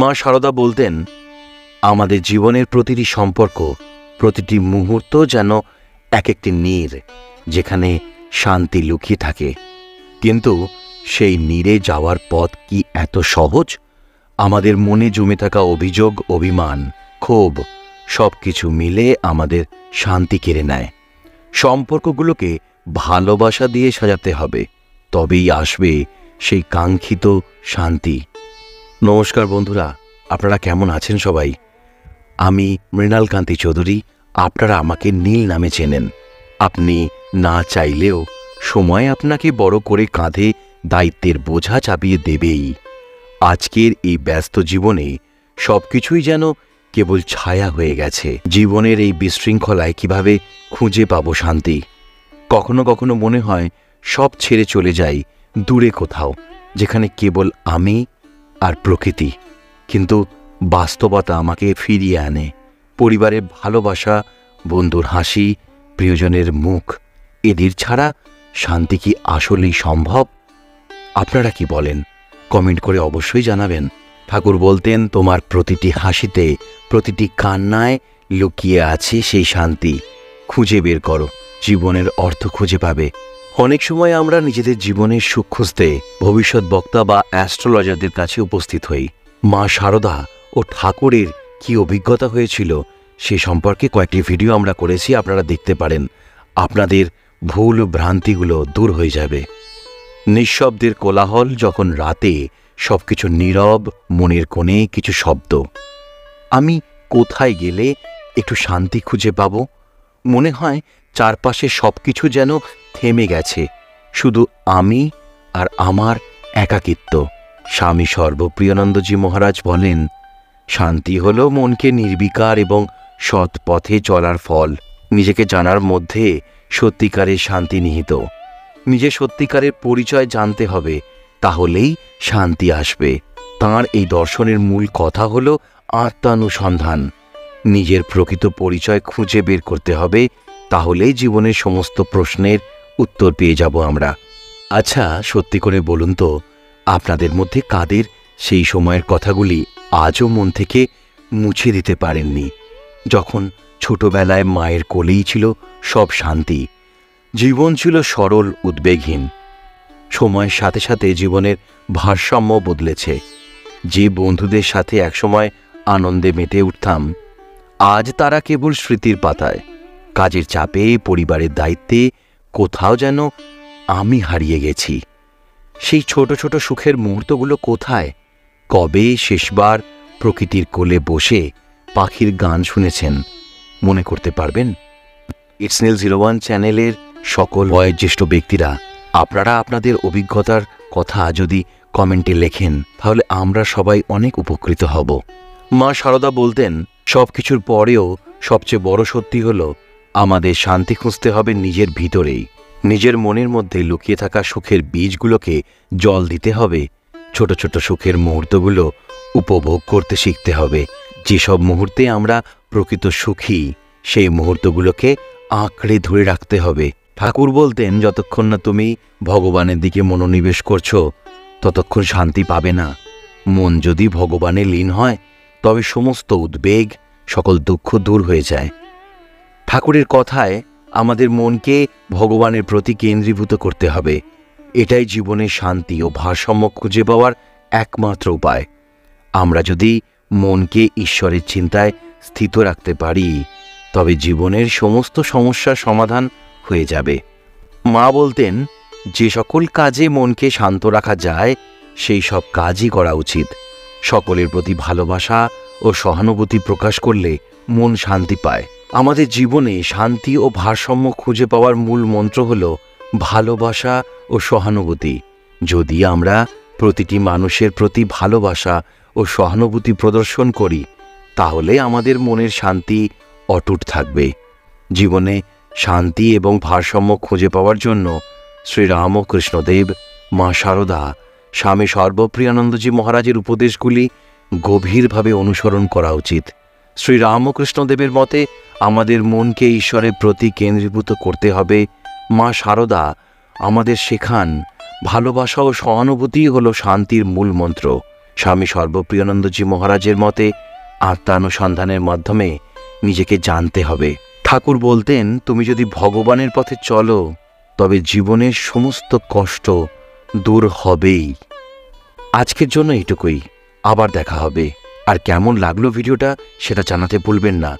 মা সারদা বলতেন, আমাদের জীবনের প্রতিটি সম্পর্ক, প্রতিটি মুহূর্ত যেন এক একটি নীর, যেখানে শান্তি লুকিয়ে থাকে। কিন্তু সেই নীরে যাওয়ার পথ কি এত সহজ? আমাদের মনে জমে থাকা অভিযোগ, অভিমান, ক্ষোভ সবকিছু মিলে আমাদের শান্তি কেড়ে নেয়। সম্পর্কগুলোকে ভালোবাসা দিয়ে সাজাতে হবে, তবেই আসবে সেই কাঙ্ক্ষিত শান্তি। নমস্কার বন্ধুরা, আপনারা কেমন আছেন সবাই? আমি মৃণাল কান্তি চৌধুরী। আপনারা আমাকে নীল নামে চেনেন। আপনি না চাইলেও সময় আপনাকে বড় করে কাঁধে দায়িত্বের বোঝা চাপিয়ে দেবেই। আজকের এই ব্যস্ত জীবনে সবকিছুই যেন কেবল ছায়া হয়ে গেছে। জীবনের এই বিশৃঙ্খলায় কিভাবে খুঁজে পাবো শান্তি? কখনো কখনো মনে হয় সব ছেড়ে চলে যাই দূরে কোথাও, যেখানে কেবল আমি আর প্রকৃতি। কিন্তু বাস্তবতা আমাকে ফিরিয়ে আনে। পরিবারের ভালোবাসা, বন্ধুর হাসি, প্রিয়জনের মুখ, এদের ছাড়া শান্তি কি আসলেই সম্ভব? আপনারা কি বলেন? কমেন্ট করে অবশ্যই জানাবেন। ঠাকুর বলতেন, তোমার প্রতিটি হাসিতে, প্রতিটি কান্নায় লুকিয়ে আছে সেই শান্তি। খুঁজে বের করো, জীবনের অর্থ খুঁজে পাবে। অনেক সময় আমরা নিজেদের জীবনের সুখ খুঁজতে ভবিষ্যৎ বক্তা বা অ্যাস্ট্রোলজারদের কাছে উপস্থিত হই। মা সারদা ও ঠাকুরের কি অভিজ্ঞতা হয়েছিল সে সম্পর্কে কয়েকটি ভিডিও আমরা করেছি, আপনারা দেখতে পারেন। আপনাদের ভুল ভ্রান্তিগুলো দূর হয়ে যাবে। নিঃশব্দের কোলাহল, যখন রাতে সবকিছু নীরব, মনের কোণে কিছু শব্দ। আমি কোথায় গেলে একটু শান্তি খুঁজে পাব? মনে হয় চারপাশে সবকিছু যেন থেমে গেছে, শুধু আমি আর আমার একাকিত্ব। স্বামী সর্বপ্রিয়ানন্দজি মহারাজ বলেন, শান্তি হল মনকে নির্বিকার এবং সৎ পথে চলার ফল। নিজেকে জানার মধ্যে সত্যিকারের শান্তি নিহিত। নিজের সত্যিকারের পরিচয় জানতে হবে, তাহলেই শান্তি আসবে। তাঁর এই দর্শনের মূল কথা হল আত্মানুসন্ধান। নিজের প্রকৃত পরিচয় খুঁজে বের করতে হবে, তাহলেই জীবনের সমস্ত প্রশ্নের উত্তর পেয়ে যাব আমরা। আচ্ছা, সত্যি করে বলুন তো, আপনাদের মধ্যে কাদের সেই সময়ের কথাগুলি আজও মন থেকে মুছে দিতে পারেননি? যখন ছোটবেলায় মায়ের কোলেই ছিল সব শান্তি, জীবন ছিল সরল, উদ্বেগহীন। সময়ের সাথে সাথে জীবনের ভারসাম্য বদলেছে। যে বন্ধুদের সাথে একসময় আনন্দে মেতে উঠতাম, আজ তারা কেবল স্মৃতির পাতায়। কাজের চাপে, পরিবারের দায়িত্বে কোথাও যেন আমি হারিয়ে গেছি। সেই ছোট ছোট সুখের মুহূর্তগুলো কোথায়? কবে শেষবার প্রকৃতির কোলে বসে পাখির গান শুনেছেন? মনে করতে পারবেন? ইটস নীল 01 চ্যানেলের সকল বয়োজ্যেষ্ঠ ব্যক্তিরা, আপনারা আপনাদের অভিজ্ঞতার কথা যদি কমেন্টে লেখেন, তাহলে আমরা সবাই অনেক উপকৃত হব। মা সারদা বলতেন, সবকিছুর পরেও সবচেয়ে বড় সত্যি হল আমাদের শান্তি খুঁজতে হবে নিজের ভিতরেই। নিজের মনের মধ্যে লুকিয়ে থাকা সুখের বীজগুলোকে জল দিতে হবে। ছোট ছোট সুখের মুহূর্তগুলো উপভোগ করতে শিখতে হবে। যেসব মুহূর্তে আমরা প্রকৃত সুখী, সেই মুহূর্তগুলোকে আঁকড়ে ধরে রাখতে হবে। ঠাকুর বলতেন, যতক্ষণ না তুমি ভগবানের দিকে মনোনিবেশ করছো, ততক্ষণ শান্তি পাবে না। মন যদি ভগবানে লীন হয়, তবে সমস্ত উদ্বেগ, সকল দুঃখ দূর হয়ে যায়। ঠাকুরের কথায় আমাদের মনকে ভগবানের প্রতি কেন্দ্রীভূত করতে হবে। এটাই জীবনের শান্তি ও ভারসাম্য খুঁজে পাওয়ার একমাত্র উপায়। আমরা যদি মনকে ঈশ্বরের চিন্তায় স্থিত রাখতে পারি, তবে জীবনের সমস্ত সমস্যার সমাধান হয়ে যাবে। মা বলতেন, যে সকল কাজে মনকে শান্ত রাখা যায়, সেই সব কাজই করা উচিত। সকলের প্রতি ভালোবাসা ও সহানুভূতি প্রকাশ করলে মন শান্তি পায়। আমাদের জীবনে শান্তি ও ভারসাম্য খুঁজে পাওয়ার মূল মন্ত্র হল ভালোবাসা ও সহানুভূতি। যদি আমরা প্রতিটি মানুষের প্রতি ভালোবাসা ও সহানুভূতি প্রদর্শন করি, তাহলে আমাদের মনের শান্তি অটুট থাকবে। জীবনে শান্তি এবং ভারসাম্য খুঁজে পাওয়ার জন্য শ্রীরামকৃষ্ণদেব, মা সারদা, স্বামী সর্বপ্রিয়ানন্দজি মহারাজের উপদেশগুলি গভীরভাবে অনুসরণ করা উচিত। শ্রীরামকৃষ্ণদেবের মতে আমাদের মনকে ঈশ্বরের প্রতি কেন্দ্রীভূত করতে হবে। মা সারদা আমাদের শেখান, ভালোবাসা ও সহানুভূতি হল শান্তির মূল মন্ত্র। স্বামী সর্বপ্রিয়ানন্দজি মহারাজের মতে আত্মানুসন্ধানের মাধ্যমে নিজেকে জানতে হবে। ঠাকুর বলতেন, তুমি যদি ভগবানের পথে চলো তবে জীবনের সমস্ত কষ্ট দূর হবেই। আজকের জন্য এইটুকুই, আবার দেখা হবে। আর কেমন লাগলো ভিডিওটা সেটা জানাতে ভুলবেন না।